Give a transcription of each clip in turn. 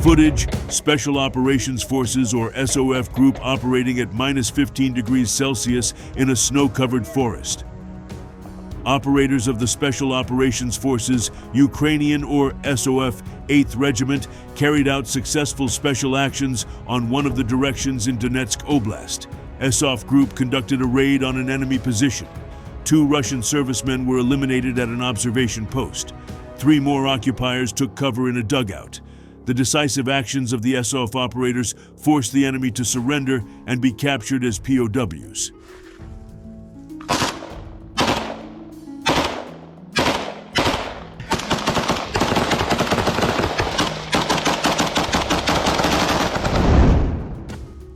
Footage: Special Operations Forces or SOF group operating at -15 degrees Celsius in a snow-covered forest. Operators of the Special Operations Forces, Ukrainian or SOF 8th Regiment, carried out successful special actions on one of the directions in Donetsk Oblast. SOF group conducted a raid on an enemy position. 2 Russian servicemen were eliminated at an observation post. 3 more occupiers took cover in a dugout. The decisive actions of the SOF operators forced the enemy to surrender and be captured as POWs.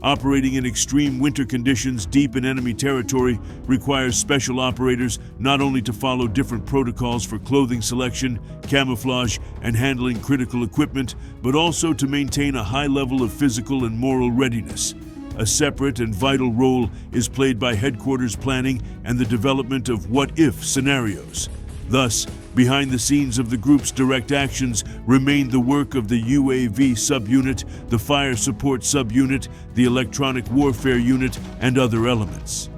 Operating in extreme winter conditions deep in enemy territory requires special operators not only to follow different protocols for clothing selection, camouflage, and handling critical equipment, but also to maintain a high level of physical and moral readiness. A separate and vital role is played by headquarters planning and the development of what-if scenarios. Thus, behind the scenes of the group's direct actions remain the work of the UAV subunit, the fire support subunit, the electronic warfare unit, and other elements.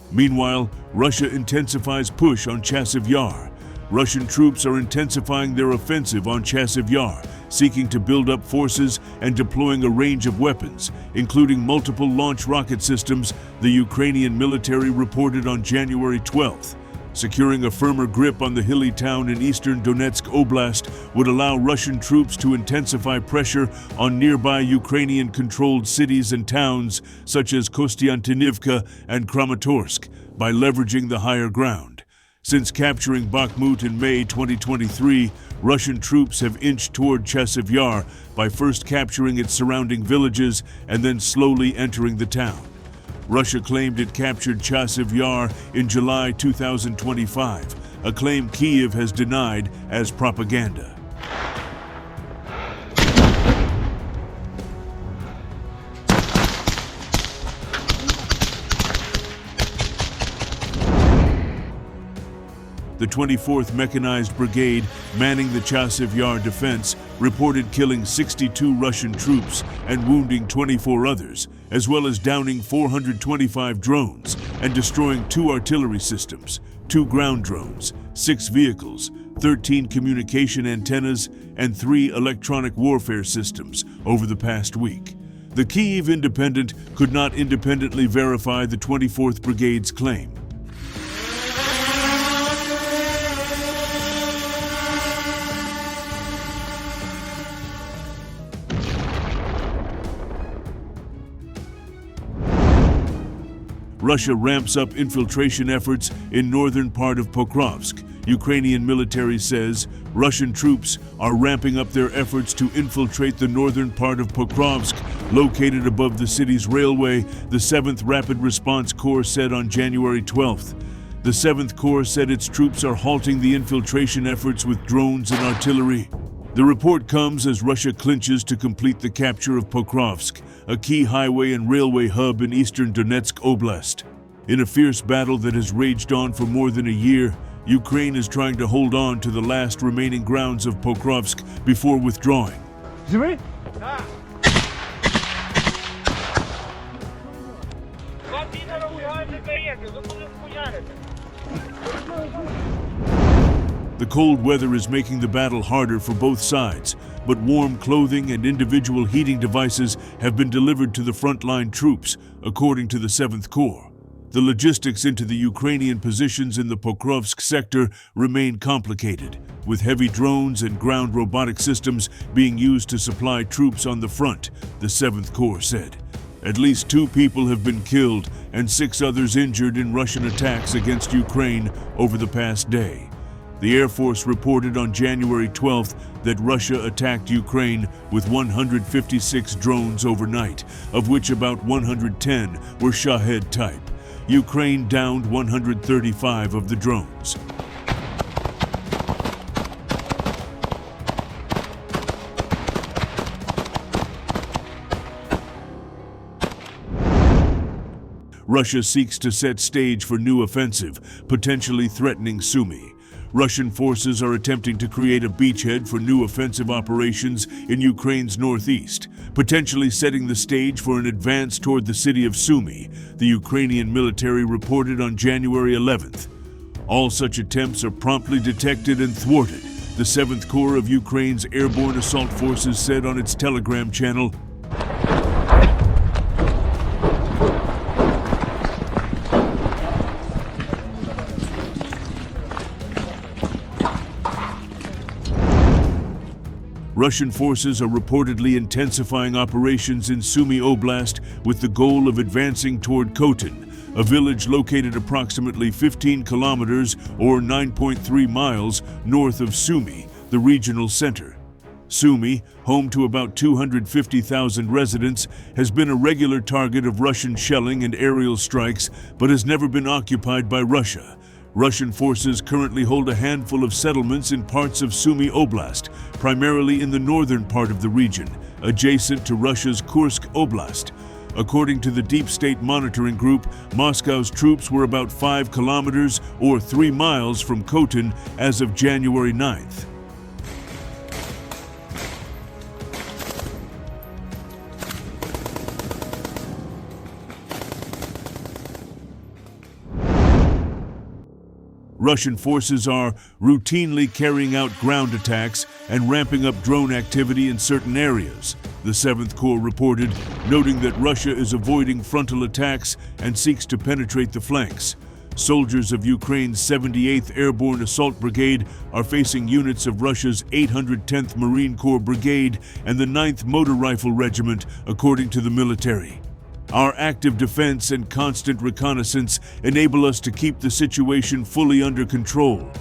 Meanwhile, Russia intensifies push on Chasiv Yar. Russian troops are intensifying their offensive on Chasiv Yar, seeking to build up forces and deploying a range of weapons, including multiple launch rocket systems, the Ukrainian military reported on January 12th. Securing a firmer grip on the hilly town in eastern Donetsk Oblast would allow Russian troops to intensify pressure on nearby Ukrainian-controlled cities and towns such as Kostiantynivka and Kramatorsk by leveraging the higher ground. Since capturing Bakhmut in May 2023, Russian troops have inched toward Chasiv Yar by first capturing its surrounding villages and then slowly entering the town. Russia claimed it captured Chasiv Yar in July 2025, a claim Kyiv has denied as propaganda. The 24th Mechanized Brigade, manning the Chasiv Yar defense, reported killing 62 Russian troops and wounding 24 others, as well as downing 425 drones and destroying 2 artillery systems, 2 ground drones, 6 vehicles, 13 communication antennas, and 3 electronic warfare systems over the past week. The Kyiv Independent could not independently verify the 24th Brigade's claim. Russia ramps up infiltration efforts in northern part of Pokrovsk. Ukrainian military says Russian troops are ramping up their efforts to infiltrate the northern part of Pokrovsk, located above the city's railway, the 7th Rapid Response Corps said on January 12th. The 7th Corps said its troops are halting the infiltration efforts with drones and artillery. The report comes as Russia clinches to complete the capture of Pokrovsk, a key highway and railway hub in eastern Donetsk Oblast. In a fierce battle that has raged on for more than a year, Ukraine is trying to hold on to the last remaining grounds of Pokrovsk before withdrawing. Sumy? The cold weather is making the battle harder for both sides, but warm clothing and individual heating devices have been delivered to the frontline troops, according to the 7th Corps. The logistics into the Ukrainian positions in the Pokrovsk sector remain complicated, with heavy drones and ground robotic systems being used to supply troops on the front, the 7th Corps said. At least 2 people have been killed and 6 others injured in Russian attacks against Ukraine over the past day. The Air Force reported on January 12th that Russia attacked Ukraine with 156 drones overnight, of which about 110 were Shahed type. Ukraine downed 135 of the drones. Russia seeks to set stage for new offensive, potentially threatening Sumy. Russian forces are attempting to create a beachhead for new offensive operations in Ukraine's northeast, potentially setting the stage for an advance toward the city of Sumy, the Ukrainian military reported on January 11th. All such attempts are promptly detected and thwarted, the 7th Corps of Ukraine's airborne assault forces said on its Telegram channel. Russian forces are reportedly intensifying operations in Sumy Oblast with the goal of advancing toward Khotin, a village located approximately 15 kilometers or 9.3 miles north of Sumy, the regional center. Sumy, home to about 250,000 residents, has been a regular target of Russian shelling and aerial strikes, but has never been occupied by Russia. Russian forces currently hold a handful of settlements in parts of Sumy Oblast, primarily in the northern part of the region, adjacent to Russia's Kursk Oblast. According to the Deep State Monitoring Group, Moscow's troops were about 5 kilometers or 3 miles from Khotin as of January 9th. Russian forces are routinely carrying out ground attacks and ramping up drone activity in certain areas, the 7th Corps reported, noting that Russia is avoiding frontal attacks and seeks to penetrate the flanks. Soldiers of Ukraine's 78th Airborne Assault Brigade are facing units of Russia's 810th Marine Corps Brigade and the 9th Motor Rifle Regiment, according to the military. Our active defense and constant reconnaissance enable us to keep the situation fully under control.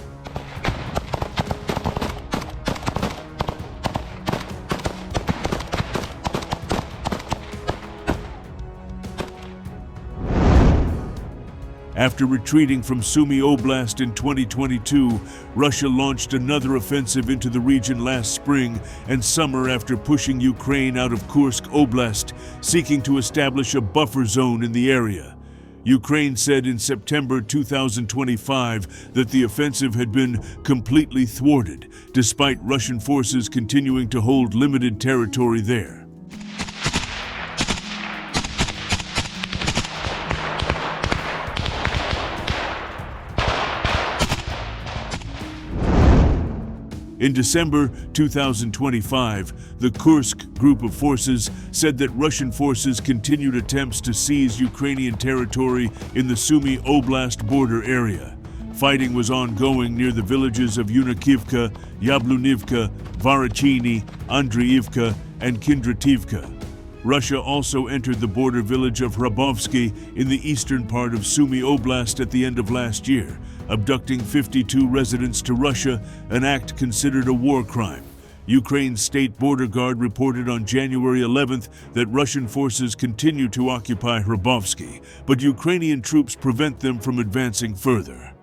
After retreating from Sumy Oblast in 2022, Russia launched another offensive into the region last spring and summer after pushing Ukraine out of Kursk Oblast, seeking to establish a buffer zone in the area. Ukraine said in September 2025 that the offensive had been completely thwarted, despite Russian forces continuing to hold limited territory there. In December 2025, the Kursk group of forces said that Russian forces continued attempts to seize Ukrainian territory in the Sumy Oblast border area. Fighting was ongoing near the villages of Yunikivka, Yablunivka, Varachini, Andriivka, and Kindrativka. Russia also entered the border village of Hrabovsky in the eastern part of Sumy Oblast at the end of last year, abducting 52 residents to Russia, an act considered a war crime. Ukraine's State Border Guard reported on January 11th that Russian forces continue to occupy Hrabovsky, but Ukrainian troops prevent them from advancing further.